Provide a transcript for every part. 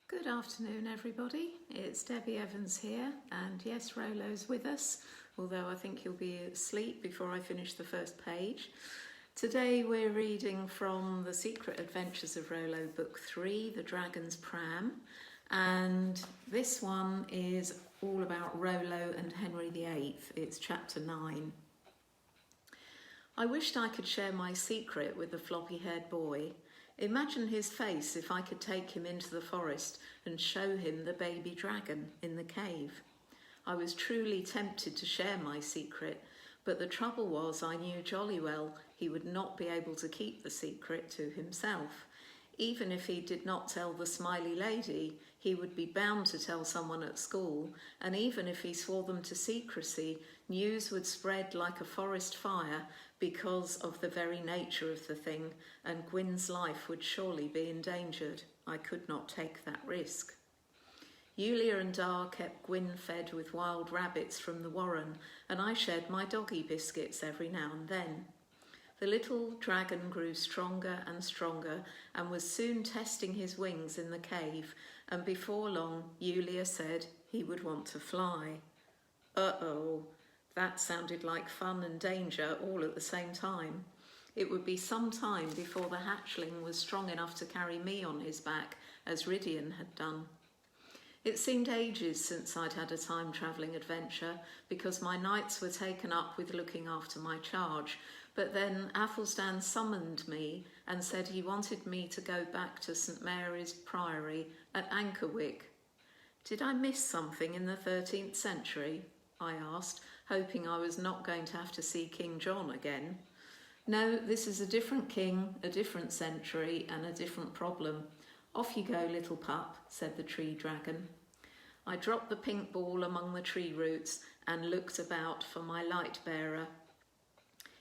Good afternoon, everybody. It's Debbie Evans here, and yes, Rolo's with us, although I think he'll be asleep before I finish the first page. Today we're reading from The Secret Adventures of Rolo, Book 3, The Dragon's Pram, and this one is all about Rolo and Henry VIII. It's chapter 9. I wished I could share my secret with the floppy-haired boy. Imagine his face if I could take him into the forest and show him the baby dragon in the cave. I was truly tempted to share my secret, but the trouble was I knew jolly well he would not be able to keep the secret to himself. Even if he did not tell the smiley lady, he would be bound to tell someone at school, and even if he swore them to secrecy, news would spread like a forest fire because of the very nature of the thing, and Gwyn's life would surely be endangered. I could not take that risk. Yulia and Dar kept Gwyn fed with wild rabbits from the warren, and I shared my doggy biscuits every now and then. The little dragon grew stronger and stronger and was soon testing his wings in the cave, and before long Yulia said he would want to fly. Uh-oh, that sounded like fun and danger all at the same time. It would be some time before the hatchling was strong enough to carry me on his back, as Rydian had done. It seemed ages since I'd had a time-travelling adventure, because my nights were taken up with looking after my charge, but then Athelstan summoned me and said he wanted me to go back to St Mary's Priory at Ankerwycke. Did I miss something in the 13th century? I asked, hoping I was not going to have to see King John again. No, this is a different king, a different century, and a different problem. Off you go, little pup, said the tree dragon. I dropped the pink ball among the tree roots and looked about for my light bearer.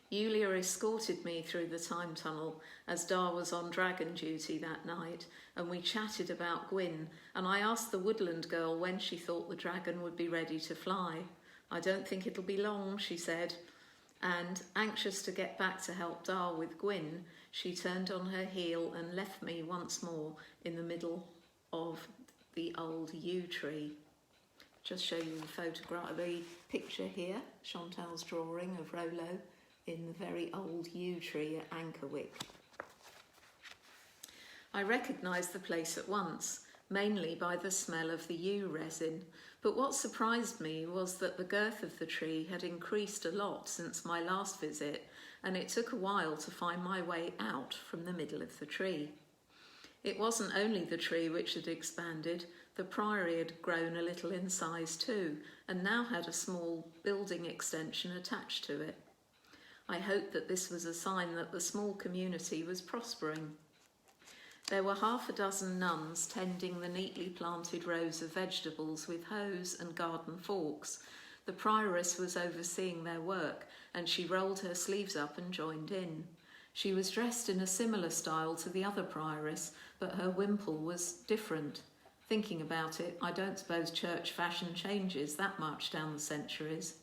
Yulia escorted me through the time tunnel as Dar was on dragon duty that night, and we chatted about Gwyn, and I asked the woodland girl when she thought the dragon would be ready to fly. I don't think it'll be long, she said, and, anxious to get back to help Dar with Gwyn, she turned on her heel and left me once more in the middle of the old yew tree. Just show you the picture here, Chantal's drawing of Rolo in the very old yew tree at Ankerwycke. I recognised the place at once, mainly by the smell of the yew resin, but what surprised me was that the girth of the tree had increased a lot since my last visit, and it took a while to find my way out from the middle of the tree. It wasn't only the tree which had expanded, the priory had grown a little in size too, and now had a small building extension attached to it. I hoped that this was a sign that the small community was prospering. There were half a dozen nuns tending the neatly planted rows of vegetables with hoes and garden forks. The prioress was overseeing their work, and she rolled her sleeves up and joined in. She was dressed in a similar style to the other prioress, but her wimple was different. Thinking about it, I don't suppose church fashion changes that much down the centuries.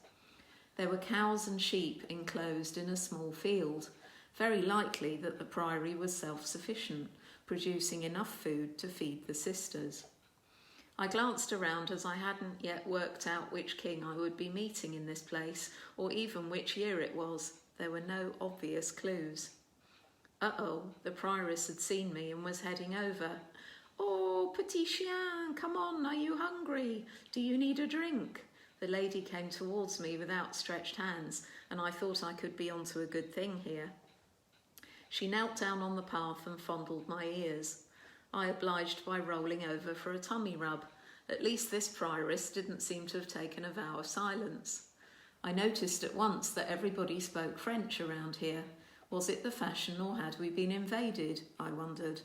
There were cows and sheep enclosed in a small field. Very likely that the priory was self-sufficient, producing enough food to feed the sisters. I glanced around as I hadn't yet worked out which king I would be meeting in this place, or even which year it was. There were no obvious clues. Uh-oh, the prioress had seen me and was heading over. Oh, petit chien, come on, are you hungry? Do you need a drink? The lady came towards me with outstretched hands, and I thought I could be onto a good thing here. She knelt down on the path and fondled my ears. I obliged by rolling over for a tummy rub. At least this prioress didn't seem to have taken a vow of silence. I noticed at once that everybody spoke French around here. Was it the fashion, or had we been invaded? I wondered.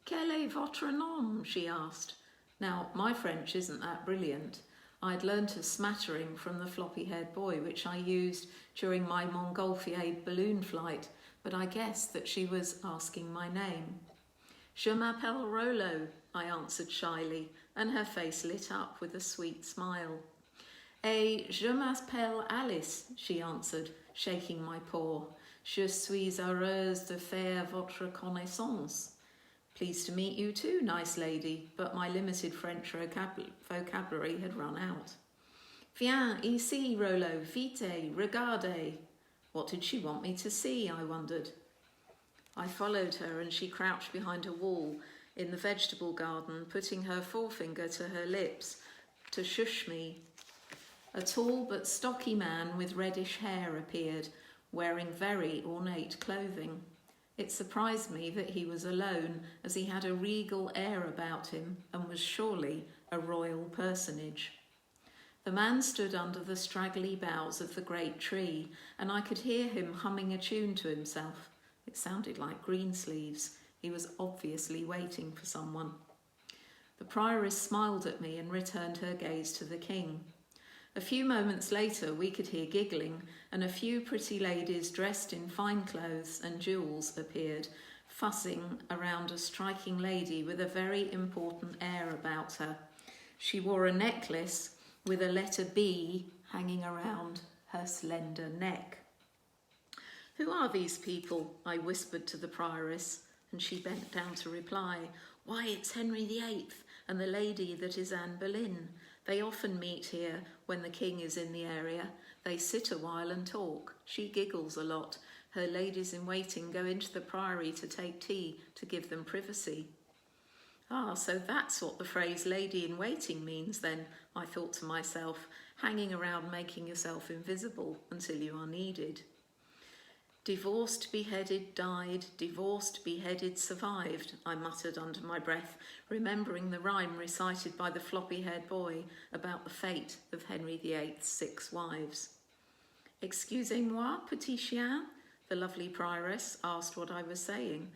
Quel est votre nom? She asked. Now, my French isn't that brilliant. I'd learnt a smattering from the floppy-haired boy, which I used during my Montgolfier balloon flight, but I guessed that she was asking my name. Je m'appelle Rolo, I answered shyly, and her face lit up with a sweet smile. Et je m'appelle Alice, she answered, shaking my paw. Je suis heureuse de faire votre connaissance. Pleased to meet you too, nice lady, but my limited French vocabulary had run out. Viens ici, Rolo, vite, regarde. What did she want me to see, I wondered. I followed her and she crouched behind a wall in the vegetable garden, putting her forefinger to her lips to shush me. A tall but stocky man with reddish hair appeared, wearing very ornate clothing. It surprised me that he was alone, as he had a regal air about him and was surely a royal personage. The man stood under the straggly boughs of the great tree, and I could hear him humming a tune to himself. It sounded like Greensleeves. He was obviously waiting for someone. The prioress smiled at me and returned her gaze to the king. A few moments later we could hear giggling, and a few pretty ladies dressed in fine clothes and jewels appeared, fussing around a striking lady with a very important air about her. She wore a necklace with a letter B hanging around her slender neck. "Who are these people?" I whispered to the prioress, and she bent down to reply. "Why, it's Henry VIII and the lady that is Anne Boleyn. They often meet here when the king is in the area. They sit a while and talk. She giggles a lot. Her ladies-in-waiting go into the priory to take tea to give them privacy." "Ah, so that's what the phrase lady-in-waiting means then," I thought to myself, hanging around making yourself invisible until you are needed. "Divorced, beheaded, died, divorced, beheaded, survived," I muttered under my breath, remembering the rhyme recited by the floppy-haired boy about the fate of Henry VIII's 6 wives. "Excusez-moi, petit chien?" the lovely prioress asked what I was saying.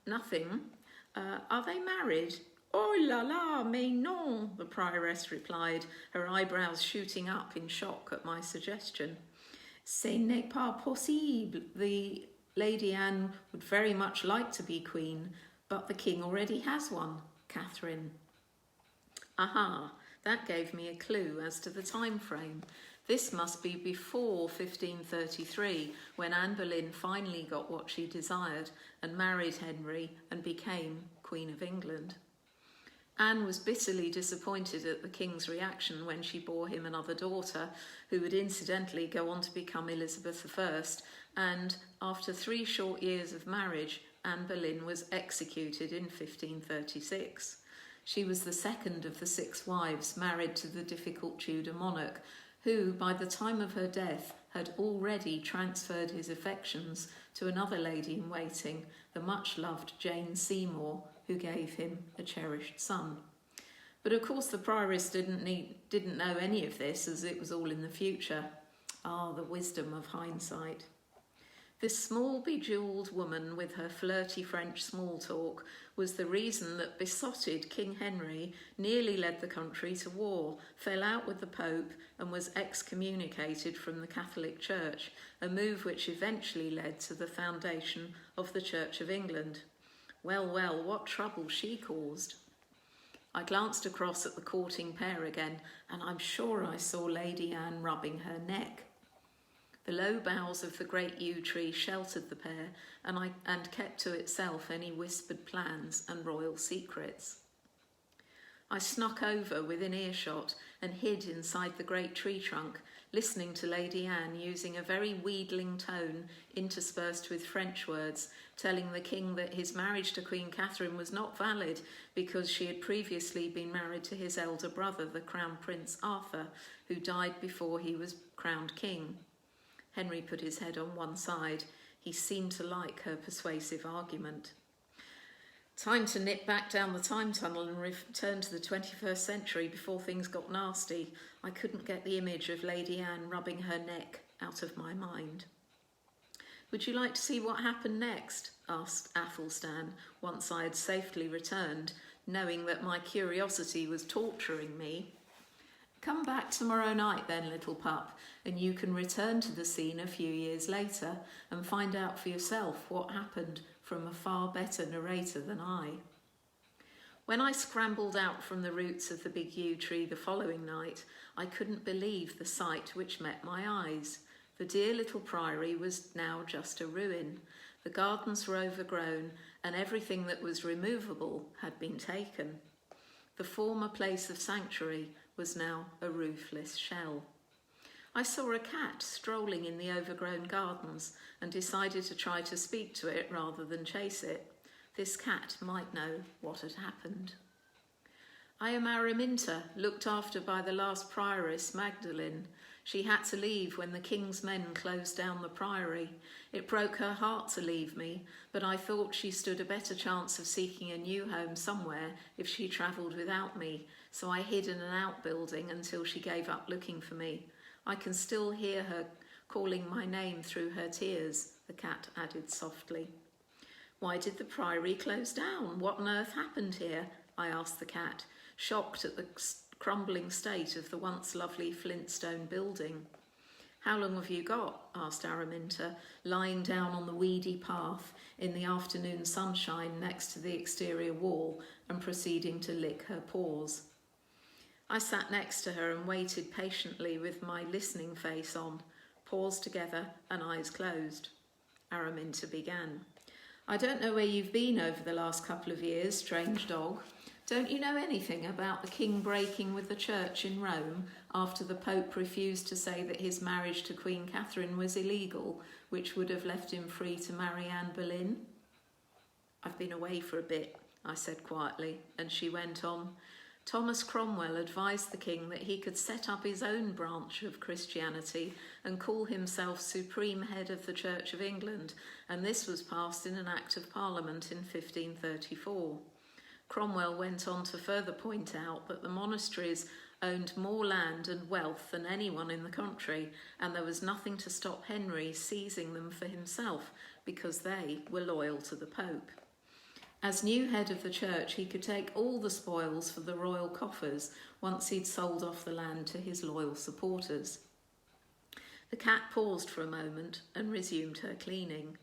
Nothing. Are they married?" "Oh la la, mais non," the prioress replied, her eyebrows shooting up in shock at my suggestion. "Ce n'est pas possible. The Lady Anne would very much like to be queen, but the king already has one, Catherine." Aha, that gave me a clue as to the time frame. This must be before 1533, when Anne Boleyn finally got what she desired and married Henry and became Queen of England. Anne was bitterly disappointed at the king's reaction when she bore him another daughter, who would incidentally go on to become Elizabeth I, and after 3 short years of marriage, Anne Boleyn was executed in 1536. She was the second of the 6 wives married to the difficult Tudor monarch, who, by the time of her death, had already transferred his affections to another lady-in-waiting, the much-loved Jane Seymour, who gave him a cherished son. But of course the prioress didn't know any of this, as it was all in the future. Ah, the wisdom of hindsight. This small bejewelled woman with her flirty French small talk was the reason that besotted King Henry nearly led the country to war, fell out with the Pope and was excommunicated from the Catholic Church, a move which eventually led to the foundation of the Church of England. Well, well, what trouble she caused. I glanced across at the courting pair again, and I'm sure I saw Lady Anne rubbing her neck. The low boughs of the great yew tree sheltered the pair and kept to itself any whispered plans and royal secrets. I snuck over within earshot and hid inside the great tree trunk, listening to Lady Anne using a very wheedling tone interspersed with French words, telling the king that his marriage to Queen Catherine was not valid because she had previously been married to his elder brother, the Crown Prince Arthur, who died before he was crowned king. Henry put his head on one side. He seemed to like her persuasive argument. Time to nip back down the time tunnel and return to the 21st century before things got nasty. I couldn't get the image of Lady Anne rubbing her neck out of my mind. "Would you like to see what happened next?" asked Athelstan, once I had safely returned, knowing that my curiosity was torturing me. "Come back tomorrow night then, little pup, and you can return to the scene a few years later and find out for yourself what happened from a far better narrator than I." When I scrambled out from the roots of the big yew tree the following night, I couldn't believe the sight which met my eyes. The dear little priory was now just a ruin. The gardens were overgrown, and everything that was removable had been taken. The former place of sanctuary was now a roofless shell. I saw a cat strolling in the overgrown gardens and decided to try to speak to it rather than chase it. This cat might know what had happened. I am Araminta, looked after by the last prioress, Magdalene. She had to leave when the king's men closed down the priory. It broke her heart to leave me, but I thought she stood a better chance of seeking a new home somewhere if she travelled without me, so I hid in an outbuilding until she gave up looking for me. I can still hear her calling my name through her tears, the cat added softly. Why did the priory close down? What on earth happened here? I asked the cat, shocked at the crumbling state of the once lovely flintstone building. How long have you got? Asked Araminta, lying down on the weedy path in the afternoon sunshine next to the exterior wall and proceeding to lick her paws. I sat next to her and waited patiently with my listening face on, paws together and eyes closed. Araminta began. I don't know where you've been over the last couple of years, strange dog. Don't you know anything about the king breaking with the church in Rome after the Pope refused to say that his marriage to Queen Catherine was illegal, which would have left him free to marry Anne Boleyn? I've been away for a bit, I said quietly, and she went on. Thomas Cromwell advised the king that he could set up his own branch of Christianity and call himself Supreme Head of the Church of England, and this was passed in an Act of Parliament in 1534. Cromwell went on to further point out that the monasteries owned more land and wealth than anyone in the country, and there was nothing to stop Henry seizing them for himself because they were loyal to the Pope. As new head of the church, he could take all the spoils for the royal coffers once he'd sold off the land to his loyal supporters. The cat paused for a moment and resumed her cleaning.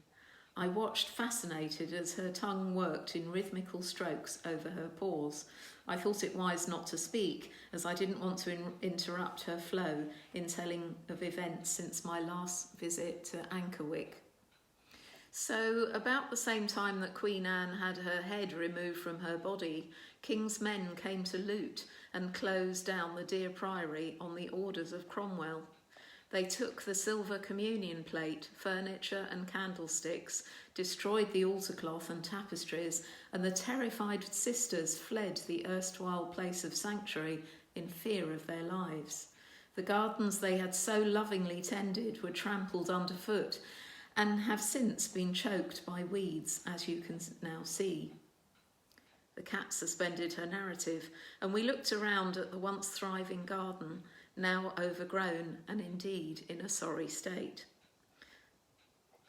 I watched fascinated as her tongue worked in rhythmical strokes over her paws. I thought it wise not to speak, as I didn't want to interrupt her flow in telling of events since my last visit to Ankerwycke. So, about the same time that Queen Anne had her head removed from her body, king's men came to loot and close down the dear priory on the orders of Cromwell. They took the silver communion plate, furniture and candlesticks, destroyed the altar cloth and tapestries, and the terrified sisters fled the erstwhile place of sanctuary in fear of their lives. The gardens they had so lovingly tended were trampled underfoot and have since been choked by weeds, as you can now see. The cat suspended her narrative, and we looked around at the once thriving garden, now overgrown and indeed in a sorry state.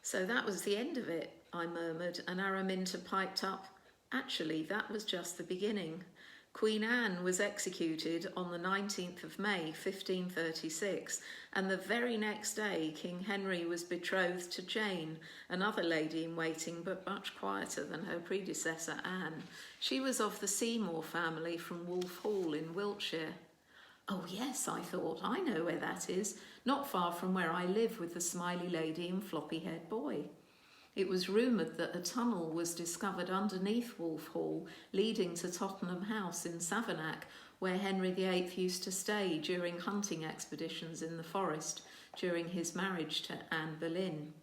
So that was the end of it, I murmured, and Araminta piped up, actually, that was just the beginning. Queen Anne was executed on the 19th of May, 1536, and the very next day King Henry was betrothed to Jane, another lady in waiting but much quieter than her predecessor Anne. She was of the Seymour family from Vlll in Wiltshire. Oh yes, I thought, I know where that is, not far from where I live with the smiley lady and floppy-haired boy. It was rumoured that a tunnel was discovered underneath Vlll, leading to Tottenham House in Savernake, where Henry VIII used to stay during hunting expeditions in the forest during his marriage to Anne Boleyn.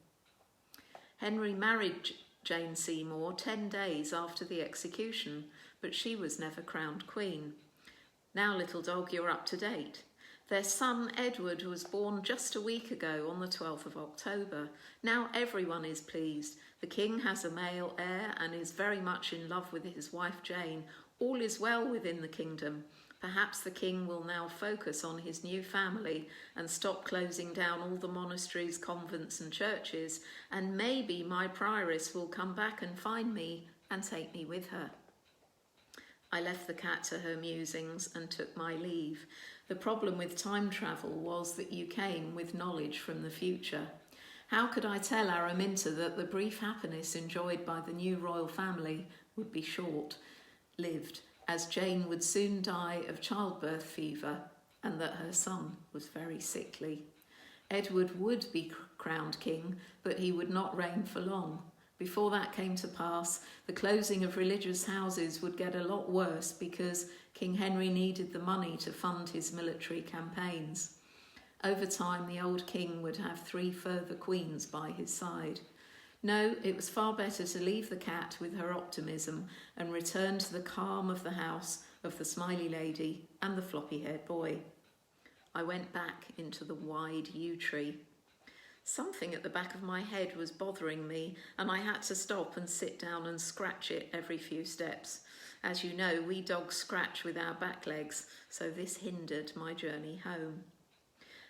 Henry married Jane Seymour 10 days after the execution, but she was never crowned queen. Now, little dog, you're up to date. Their son Edward was born just a week ago on the 12th of October. Now everyone is pleased. The king has a male heir and is very much in love with his wife Jane. All is well within the kingdom. Perhaps the king will now focus on his new family and stop closing down all the monasteries, convents and churches, and maybe my prioress will come back and find me and take me with her. I left the cat to her musings and took my leave. The problem with time travel was that you came with knowledge from the future. How could I tell Araminta that the brief happiness enjoyed by the new royal family would be short-lived, as Jane would soon die of childbirth fever and that her son was very sickly? Edward would be crowned king, but he would not reign for long, before that came to pass, the closing of religious houses would get a lot worse because King Henry needed the money to fund his military campaigns. Over time, the old king would have 3 further queens by his side. No, it was far better to leave the cat with her optimism and return to the calm of the house of the smiley lady and the floppy-haired boy. I went back into the wide yew tree. Something at the back of my head was bothering me, and I had to stop and sit down and scratch it every few steps. As you know, we dogs scratch with our back legs, so this hindered my journey home.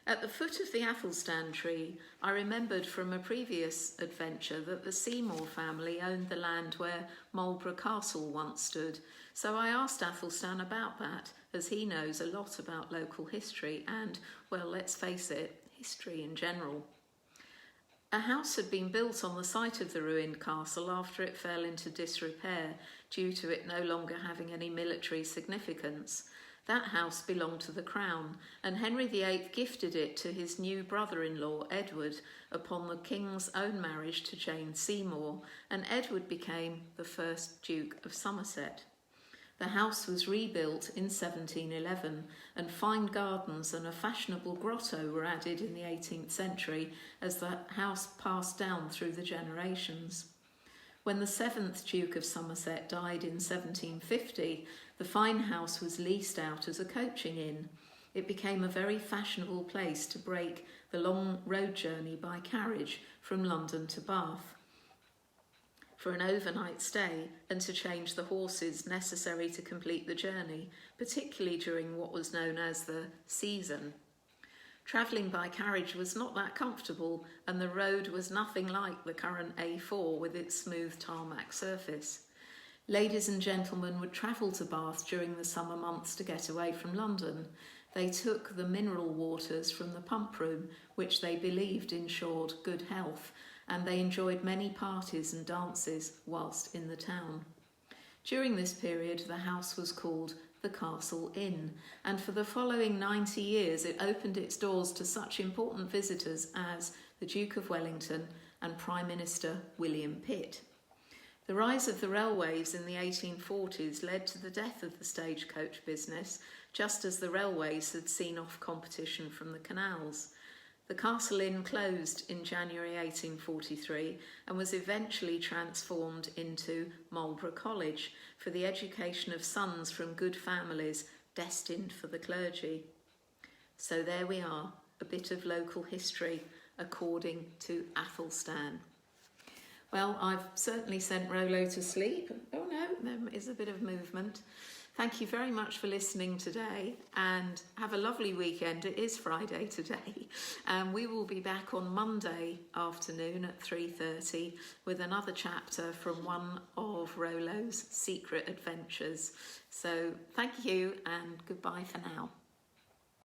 At the foot of the Athelstan tree, I remembered from a previous adventure that the Seymour family owned the land where Marlborough Castle once stood, so I asked Athelstan about that, as he knows a lot about local history and, well, let's face it, history in general. A house had been built on the site of the ruined castle after it fell into disrepair due to it no longer having any military significance. That house belonged to the crown, and Henry VIII gifted it to his new brother-in-law, Edward, upon the king's own marriage to Jane Seymour, and Edward became the first Duke of Somerset. The house was rebuilt in 1711, and fine gardens and a fashionable grotto were added in the 18th century as the house passed down through the generations. When the 7th Duke of Somerset died in 1750, the fine house was leased out as a coaching inn. It became a very fashionable place to break the long road journey by carriage from London to Bath for an overnight stay and to change the horses necessary to complete the journey, particularly during what was known as the season. Travelling by carriage was not that comfortable, and the road was nothing like the current A4 with its smooth tarmac surface. Ladies and gentlemen would travel to Bath during the summer months to get away from London. They took the mineral waters from the pump room, which they believed ensured good health, and they enjoyed many parties and dances whilst in the town. During this period, the house was called the Castle Inn, and for the following 90 years it opened its doors to such important visitors as the Duke of Wellington and Prime Minister William Pitt. The rise of the railways in the 1840s led to the death of the stagecoach business, just as the railways had seen off competition from the canals. The Castle Inn closed in January 1843 and was eventually transformed into Marlborough College for the education of sons from good families destined for the clergy. So there we are, a bit of local history according to Athelstan. Well, I've certainly sent Rolo to sleep. Oh no, there is a bit of movement. Thank you very much for listening today, and have a lovely weekend. It is Friday today. We will be back on Monday afternoon at 3:30 with another chapter from one of Rolo's secret adventures. So thank you and goodbye for now.